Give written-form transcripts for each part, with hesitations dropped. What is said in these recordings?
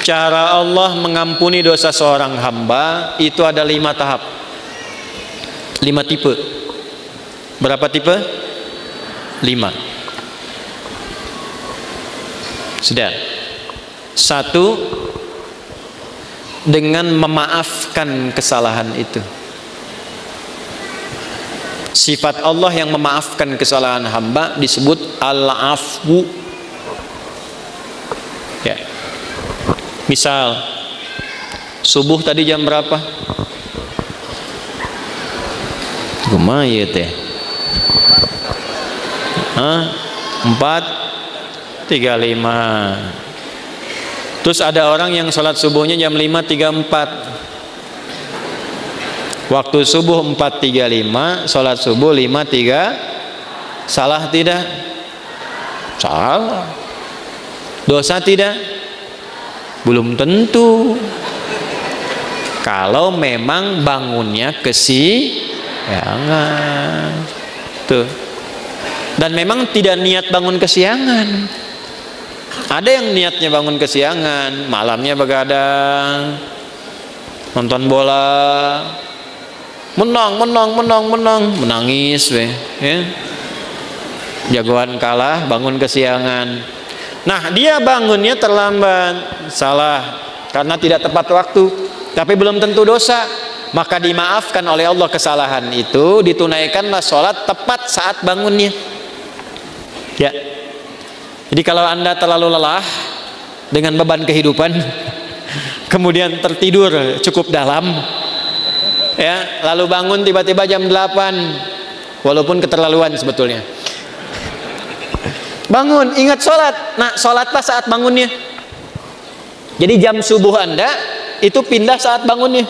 Cara Allah mengampuni dosa seorang hamba itu ada 5 tahap, 5 tipe. Berapa tipe? 5. Sudah. 1, dengan memaafkan kesalahan itu. Sifat Allah yang memaafkan kesalahan hamba disebut al-afwu. Ya. Misal subuh tadi jam berapa? Lumayan teh. 4:35. Terus ada orang yang sholat subuhnya jam 5:34. Waktu subuh 4:35, sholat subuh 5:3. Salah tidak? Salah. Dosa tidak? Belum tentu. Kalau memang bangunnya kesiangan. Tuh. Dan memang tidak niat bangun kesiangan. Ada yang niatnya bangun kesiangan, malamnya begadang, nonton bola, menang, menangis weh, ya. Jagoan kalah, bangun kesiangan. Nah, dia bangunnya terlambat, salah karena tidak tepat waktu, tapi belum tentu dosa. Maka dimaafkan oleh Allah kesalahan itu, ditunaikanlah sholat tepat saat bangunnya. Ya. Jadi kalau Anda terlalu lelah dengan beban kehidupan, kemudian tertidur cukup dalam, ya, lalu bangun tiba-tiba jam 8, walaupun keterlaluan sebetulnya. Bangun, ingat sholat. Nah, sholatlah saat bangunnya. Jadi jam subuh Anda itu pindah saat bangunnya.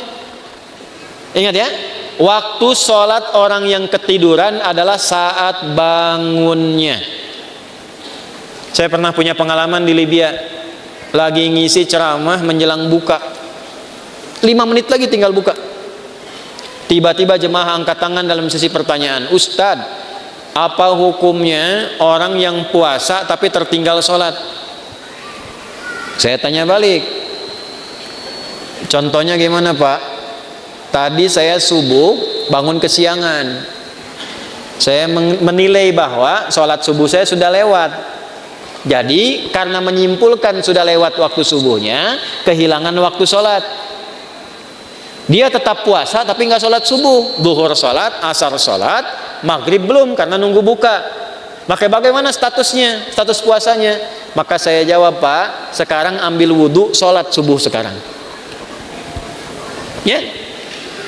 Ingat ya, waktu sholat orang yang ketiduran adalah saat bangunnya. Saya pernah punya pengalaman di Libya. Lagi ngisi ceramah menjelang buka, 5 menit lagi tinggal buka. Tiba-tiba jemaah angkat tangan dalam sesi pertanyaan, Ustadz, apa hukumnya orang yang puasa tapi tertinggal sholat? Saya tanya balik, contohnya gimana Pak? Tadi saya subuh bangun kesiangan, saya menilai bahwa sholat subuh saya sudah lewat. Jadi karena menyimpulkan sudah lewat waktu subuhnya, kehilangan waktu sholat. Dia tetap puasa tapi nggak sholat subuh, zuhur sholat, asar sholat, maghrib belum karena nunggu buka. Maka bagaimana statusnya, status puasanya? Maka saya jawab, Pak, sekarang ambil wudhu, sholat subuh sekarang. Ya,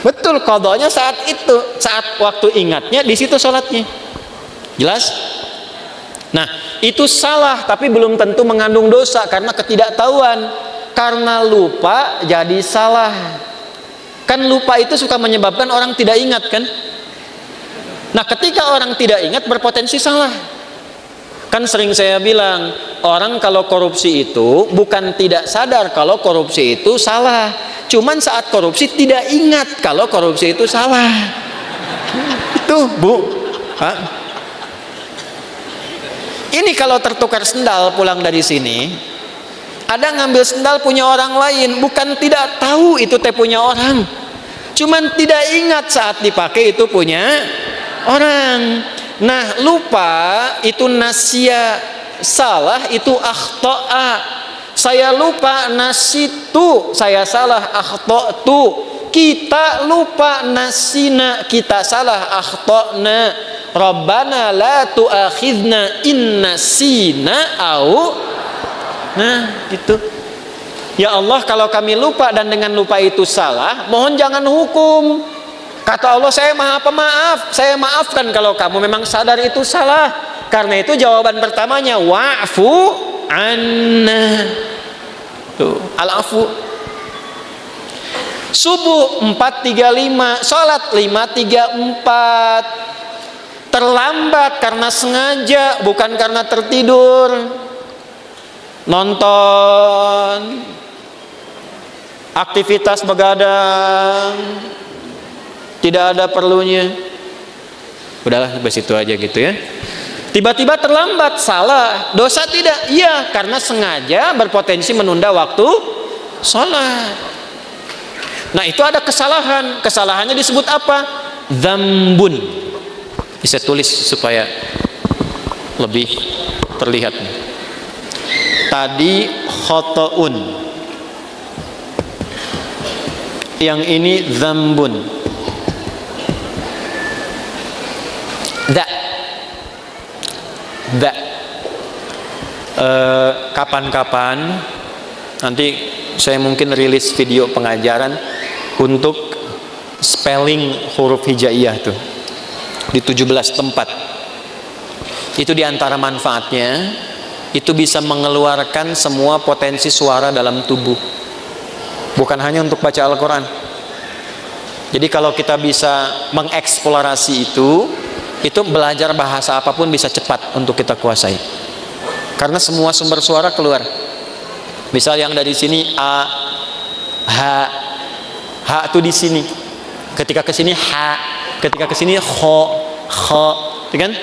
betul, qadanya saat itu, saat waktu ingatnya di situ sholatnya. Jelas? Nah, itu salah tapi belum tentu mengandung dosa karena ketidaktahuan. Karena lupa jadi salah. Kan lupa itu suka menyebabkan orang tidak ingat kan? Nah, ketika orang tidak ingat berpotensi salah. Kan sering saya bilang, orang kalau korupsi itu bukan tidak sadar kalau korupsi itu salah. Cuman saat korupsi tidak ingat kalau korupsi itu salah. Itu, Bu. Hah? Ini kalau tertukar sendal pulang dari sini, ada ngambil sendal punya orang lain, bukan tidak tahu itu teh punya orang, cuman tidak ingat saat dipakai itu punya orang. Nah, lupa itu nasya, salah itu akhto'a. Saya lupa, nasitu, saya salah, akhto'tu. Kita lupa, nasina, kita salah, akhto'na. Rabbana la tu'akhidna in nasina au. Nah, gitu. Ya Allah, kalau kami lupa dan dengan lupa itu salah, mohon jangan hukum. Kata Allah, saya maha pemaaf, saya maafkan kalau kamu memang sadar itu salah. Karena itu jawaban pertamanya wa'fu anna. Tuh, al-afu. Subuh 4:35, sholat 5:34. Terlambat karena sengaja, bukan karena tertidur. Nonton, aktivitas begadang, tidak ada perlunya. Udahlah, sampai situ aja gitu ya. Tiba-tiba terlambat, salah, dosa tidak? Iya, karena sengaja berpotensi menunda waktu Salat. Nah, itu ada kesalahan. Kesalahannya disebut apa? Dzambun. Bisa tulis supaya lebih terlihat. Tadi khotoun, yang ini dzambun. Kapan-kapan nanti saya mungkin rilis video pengajaran untuk spelling huruf hijaiyah tuh di 17 tempat. Itu diantara manfaatnya, itu bisa mengeluarkan semua potensi suara dalam tubuh, bukan hanya untuk baca Al-Quran. Jadi kalau kita bisa mengeksplorasi itu belajar bahasa apapun bisa cepat untuk kita kuasai, karena semua sumber suara keluar. Misal yang dari sini a, ha itu di sini. Ketika ke sini ha, ketika ke sini kho, kan?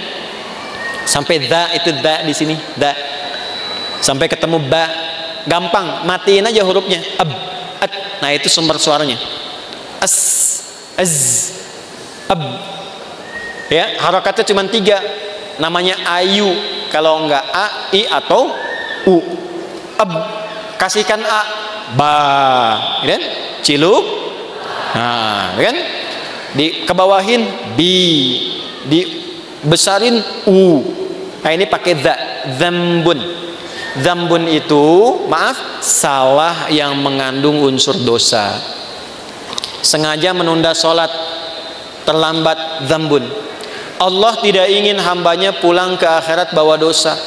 Sampai da itu da di sini, da. Sampai ketemu ba, gampang, matiin aja hurufnya. Ab, at. Nah, itu sumber suaranya. As, az, ab. Ya, harakatnya cuma 3. Namanya ayu. Kalau enggak a, i atau u. Ab. Kasihkan a, ba, kan? Ciluk. Nah, kan? Di kebawahin bi, dibesarin u. Nah, ini pakai dza, dzambun. Dzambun itu, maaf, salah yang mengandung unsur dosa. Sengaja menunda sholat, terlambat, dzambun. Allah tidak ingin hambanya pulang ke akhirat bawa dosa.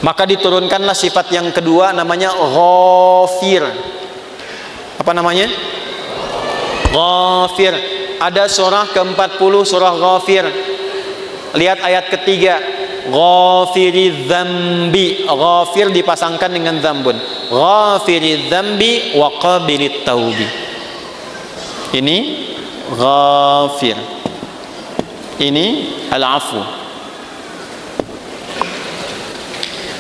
Maka diturunkanlah sifat yang kedua, namanya Ghafir. Apa namanya? Ghafir. Ada surah ke-40, surah Ghafir. Lihat ayat ketiga. Ghafiri dzambi. Ghafir dipasangkan dengan dzambun. Ghafiri dzambi wa qabilit taubi. Ini Ghafir. Ini al-afu.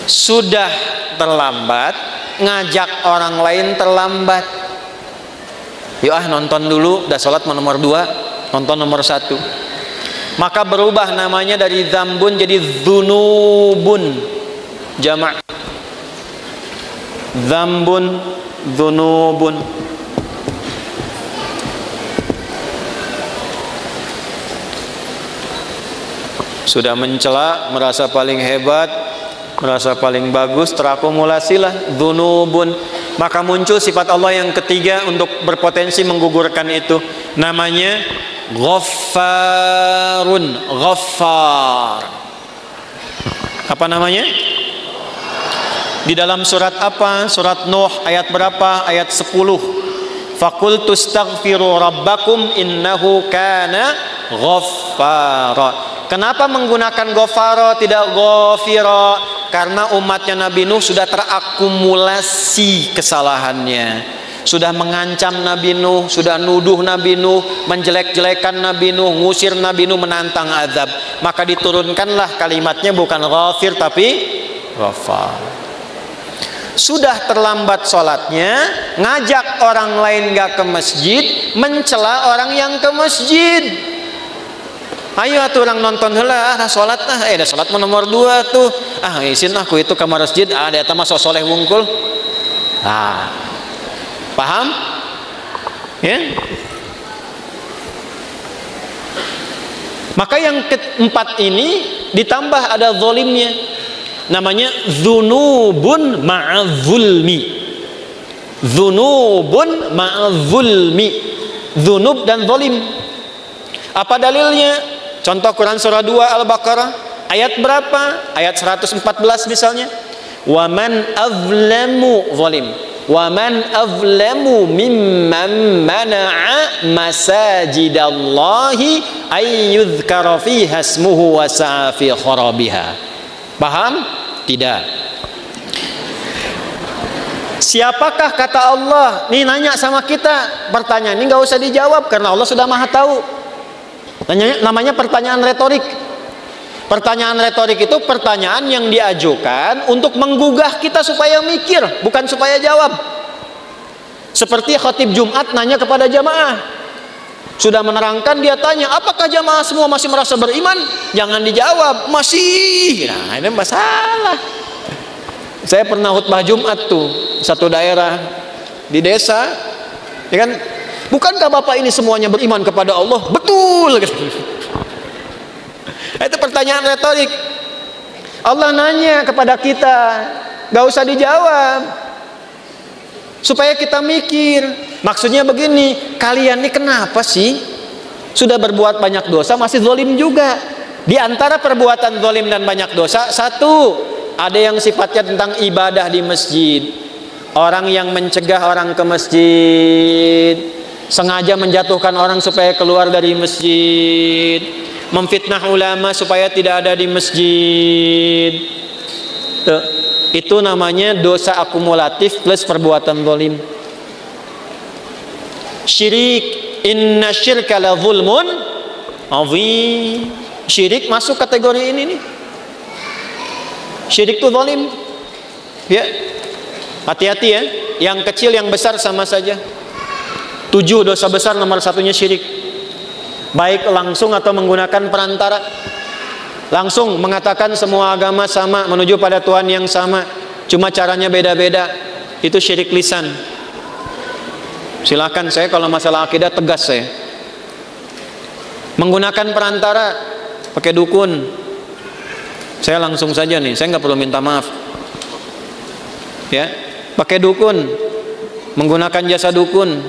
Sudah terlambat, ngajak orang lain terlambat. Yuk nonton dulu, udah sholat nomor 2, nonton nomor 1. Maka berubah namanya dari dzambun jadi dzunubun. Jamak. Dzambun, dzunubun. Sudah mencela, merasa paling hebat, merasa paling bagus, terakumulasilah dzunubun. Maka muncul sifat Allah yang ketiga untuk berpotensi menggugurkan itu, namanya Ghaffarun. Ghaffar. Apa namanya? Di dalam surat apa? Surat Nuh ayat berapa? Ayat 10. Faqultu astaghfiru rabbakum innahu kana ghaffara. Kenapa menggunakan Ghafara tidak Ghafira? Karena umatnya Nabi Nuh sudah terakumulasi kesalahannya, sudah mengancam Nabi Nuh, sudah nuduh Nabi Nuh, menjelek-jelekan Nabi Nuh, ngusir Nabi Nuh, menantang azab. Maka diturunkanlah kalimatnya bukan Ghafir tapi Ghafar. Sudah terlambat sholatnya, ngajak orang lain gak ke masjid, mencela orang yang ke masjid. Ayo atuh orang nonton heula, sholat dah sholat nomor 2 tuh. Isin aku itu kamar masjid, ada eta mah sok soleh wungkul. Paham? Ya. Maka yang keempat ini ditambah ada zalimnya. Namanya dzunubun ma'adzulmi. Dzunubun ma'adzulmi. Dzunub dan zalim. Apa dalilnya? Contoh Quran surah 2 Al-Baqarah ayat berapa? Ayat 114 misalnya. Wa man azlamu zalim. Wa man azlamu mimman mana'a masajidallahi ay yuzkara fiha ismuhu wa sa'a fi kharabiha. Paham? Tidak. Siapakah kata Allah? Nih nanya sama kita. Pertanyaan ini nggak usah dijawab karena Allah sudah Maha tahu. Namanya pertanyaan retorik. Pertanyaan retorik itu pertanyaan yang diajukan untuk menggugah kita supaya mikir, bukan supaya jawab. Seperti khatib Jumat nanya kepada jamaah, sudah menerangkan, dia tanya, apakah jamaah semua masih merasa beriman? Jangan dijawab, masih. Nah, ini masalah. Saya pernah khutbah Jumat tuh, satu daerah di desa, ya kan? Bukankah bapak ini semuanya beriman kepada Allah? Betul. Itu pertanyaan retorik. Allah nanya kepada kita, gak usah dijawab, supaya kita mikir. Maksudnya begini, kalian ini kenapa sih sudah berbuat banyak dosa masih zalim juga? Di antara perbuatan zalim dan banyak dosa, satu, ada yang sifatnya tentang ibadah di masjid. Orang yang mencegah orang ke masjid, sengaja menjatuhkan orang supaya keluar dari masjid, memfitnah ulama supaya tidak ada di masjid. Tuh, itu namanya dosa akumulatif plus perbuatan zalim. Syirik, inna syirka la zulmun azim. Syirik masuk kategori ini nih. Syirik itu zalim. Ya. Hati-hati ya. Yang kecil yang besar sama saja. 7 dosa besar, nomor satunya syirik. Baik langsung atau menggunakan perantara. Langsung mengatakan semua agama sama, menuju pada Tuhan yang sama, cuma caranya beda-beda. Itu syirik lisan. Silakan, saya kalau masalah akidah tegas saya. Menggunakan perantara, pakai dukun, saya langsung saja nih, saya nggak perlu minta maaf. Ya, pakai dukun, menggunakan jasa dukun,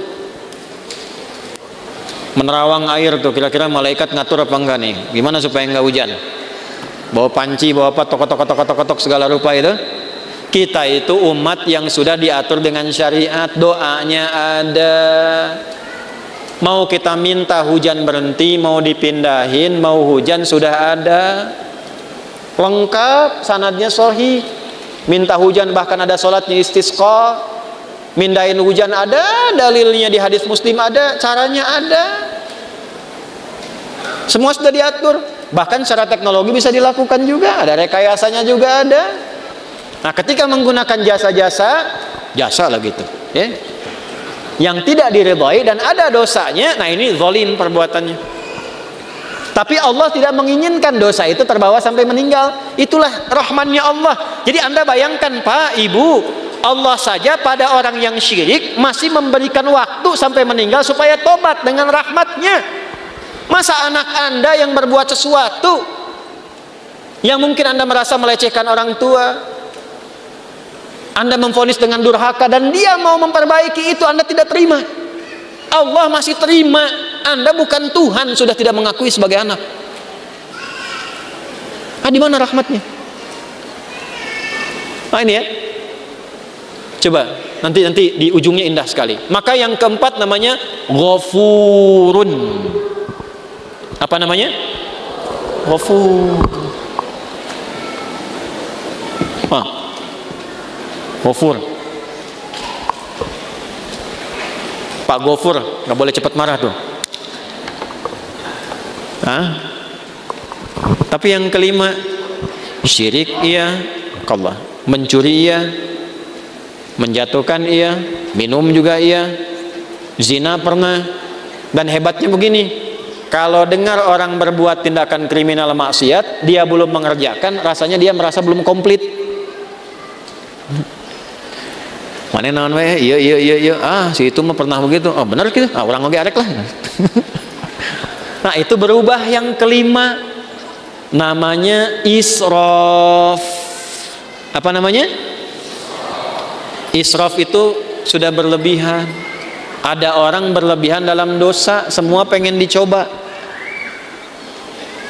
menerawang air tuh, kira-kira malaikat ngatur apa enggak nih? Gimana supaya enggak hujan? Bawa panci, bawa apa, tokotok segala rupa itu. Kita itu umat yang sudah diatur dengan syariat, doanya ada. Mau kita minta hujan berhenti, mau dipindahin, mau hujan sudah ada. Lengkap, sanadnya sahih. Minta hujan bahkan ada sholatnya istisqa. Mindahin hujan ada, dalilnya di hadis Muslim ada, caranya ada. Semua sudah diatur. Bahkan secara teknologi bisa dilakukan juga, ada rekayasanya juga ada. Nah, ketika menggunakan jasa lah gitu, ya, yang tidak diridhai dan ada dosanya, nah ini zalim perbuatannya. Tapi Allah tidak menginginkan dosa itu terbawa sampai meninggal. Itulah rahmannya Allah. Jadi Anda bayangkan Pak, Ibu, Allah saja pada orang yang syirik masih memberikan waktu sampai meninggal supaya tobat dengan rahmatnya. Masa anak Anda yang berbuat sesuatu yang mungkin Anda merasa melecehkan orang tua, Anda memvonis dengan durhaka, dan dia mau memperbaiki itu, Anda tidak terima. Allah masih terima. Anda bukan Tuhan, sudah tidak mengakui sebagai anak. Di mana rahmatnya? Nah ini ya. Coba nanti di ujungnya indah sekali. Maka yang keempat namanya Ghafurun. Apa namanya? Ghafur. Ghafur. Pak Ghafur nggak boleh cepat marah tuh. Tapi yang kelima, syirik iya, Allah, mencuri iya, menjatuhkan iya, minum juga iya, zina pernah. Dan hebatnya begini, kalau dengar orang berbuat tindakan kriminal maksiat, dia belum mengerjakan, rasanya dia merasa belum komplit. Mana naon we? Iya. Si itu mah pernah begitu. Oh, benar gitu. Orang oge arek lah. Nah, itu berubah yang kelima. Namanya israf. Apa namanya? Israf itu sudah berlebihan. Ada orang berlebihan dalam dosa, semua pengen dicoba.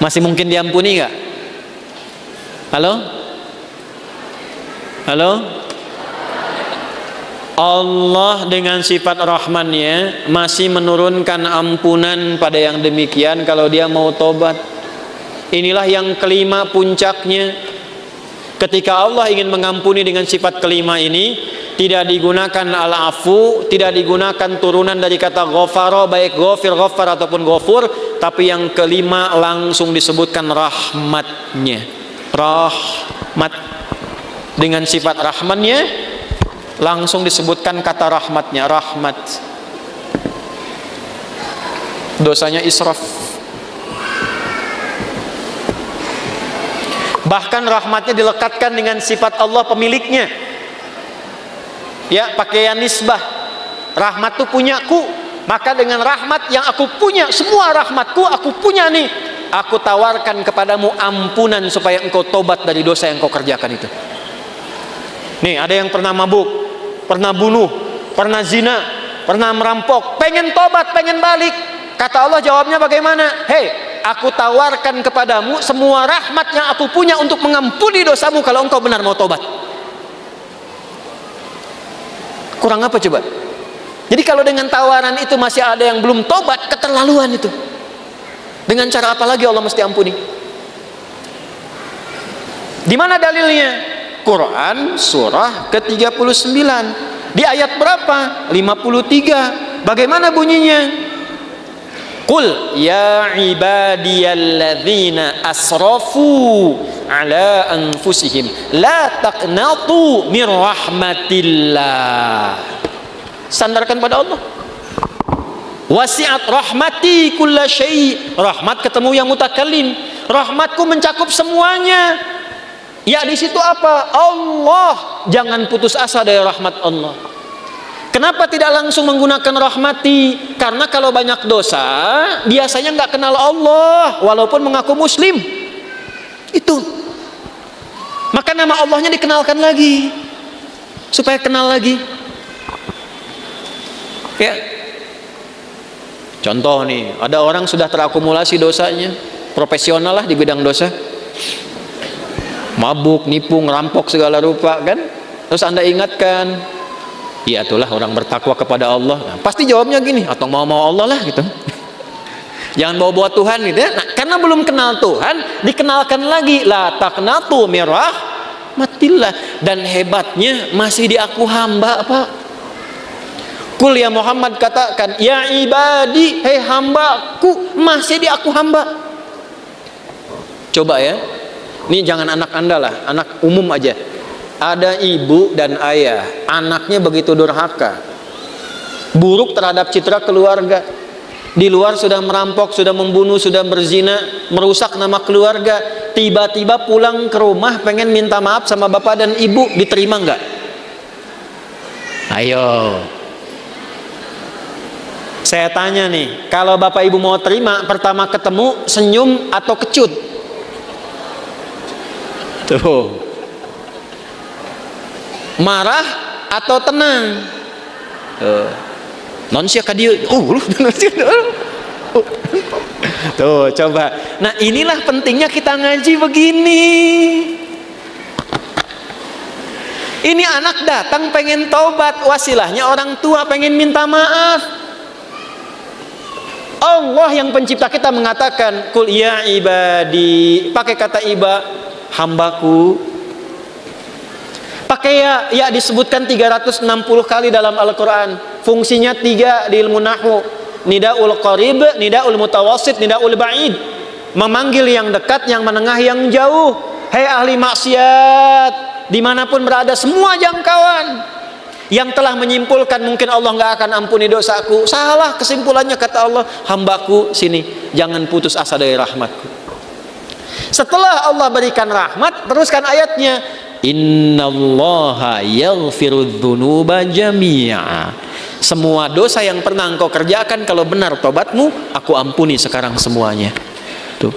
Masih mungkin diampuni nggak? Halo? Allah dengan sifat rahmannya masih menurunkan ampunan pada yang demikian kalau dia mau tobat. Inilah yang kelima puncaknya. Ketika Allah ingin mengampuni dengan sifat kelima ini, tidak digunakan al-afu, tidak digunakan turunan dari kata ghafara, baik ghafir, ghafar ataupun ghafur, tapi yang kelima langsung disebutkan rahmatnya. Rahmat. Dengan sifat rahmannya langsung disebutkan kata rahmatnya, rahmat. Dosanya israf. Bahkan rahmatnya dilekatkan dengan sifat Allah pemiliknya. Ya, pakaian nisbah. Rahmat itu punyaku, maka dengan rahmat yang aku punya, semua rahmatku aku punya nih, aku tawarkan kepadamu ampunan supaya engkau tobat dari dosa yang kau kerjakan itu. Nih, ada yang pernah mabuk, pernah bunuh, pernah zina, pernah merampok, pengen tobat, pengen balik. Kata Allah jawabnya bagaimana? Hei, aku tawarkan kepadamu semua rahmat yang aku punya untuk mengampuni dosamu kalau engkau benar mau tobat. Kurang apa coba? Jadi kalau dengan tawaran itu masih ada yang belum tobat, keterlaluan itu. Dengan cara apa lagi Allah mesti ampuni? Di mana dalilnya? Quran surah ke-39. Di ayat berapa? 53. Bagaimana bunyinya? Qul ya ibadiyalladzina asrafu ala anfusihim la taqnatu mir rahmatillah. Sandarkan pada Allah. Wasi'at rahmati kulla syai'. Rahmat ketemu yang mutakallim. Rahmatku mencakup semuanya. Ya, di situ apa? Allah. Jangan putus asa dari rahmat Allah. Kenapa tidak langsung menggunakan rahmati? Karena kalau banyak dosa biasanya nggak kenal Allah walaupun mengaku muslim. Itu. Maka nama Allahnya dikenalkan lagi supaya kenal lagi. Ya. Contoh nih, ada orang sudah terakumulasi dosanya, profesional lah di bidang dosa. Mabuk, nipu, ngerampok segala rupa kan? Terus Anda ingatkan, ya itulah orang bertakwa kepada Allah. Nah, pasti jawabnya gini, atau mau Allah lah gitu. Jangan bawa-bawa Tuhan gitu ya. Nah, karena belum kenal Tuhan, dikenalkan lagi la taqnatu mir rahmatillah. Dan hebatnya masih diaku hamba, Pak. Kul ya Muhammad, katakan ya ibadi, hei hambaku, masih diaku hamba. Coba ya, ini jangan anak Anda lah, anak umum aja. Ada ibu dan ayah, anaknya begitu durhaka, buruk terhadap citra keluarga. Di luar sudah merampok, sudah membunuh, sudah berzina, merusak nama keluarga. Tiba-tiba pulang ke rumah pengen minta maaf sama bapak dan ibu, diterima nggak? Ayo, saya tanya nih, kalau bapak ibu mau terima, pertama ketemu senyum atau kecut? Tuh. Marah atau tenang? Tuh. Non sia kadieu. Tuh, coba. Nah, inilah pentingnya kita ngaji begini. Ini anak datang pengen taubat, wasilahnya orang tua pengen minta maaf. Allah yang pencipta kita mengatakan kul ya ibadi, pakai kata iba, hambaku. Pakai ya disebutkan 360 kali dalam Al-Quran. Fungsinya 3 di ilmu nahwu. Nidaul qarib, nidaul mutawassit, nidaul ba'id. Memanggil yang dekat, yang menengah, yang jauh. Hei ahli maksiat, dimanapun berada, semua jangkauan. Yang telah menyimpulkan mungkin Allah nggak akan ampuni dosaku. Salah kesimpulannya, kata Allah, hambaku sini, jangan putus asa dari rahmatku. Setelah Allah berikan rahmat, teruskan ayatnya, innallaha yaghfirudz dzunuba jami'a. Semua dosa yang pernah engkau kerjakan, kalau benar tobatmu, aku ampuni sekarang semuanya. Tuh.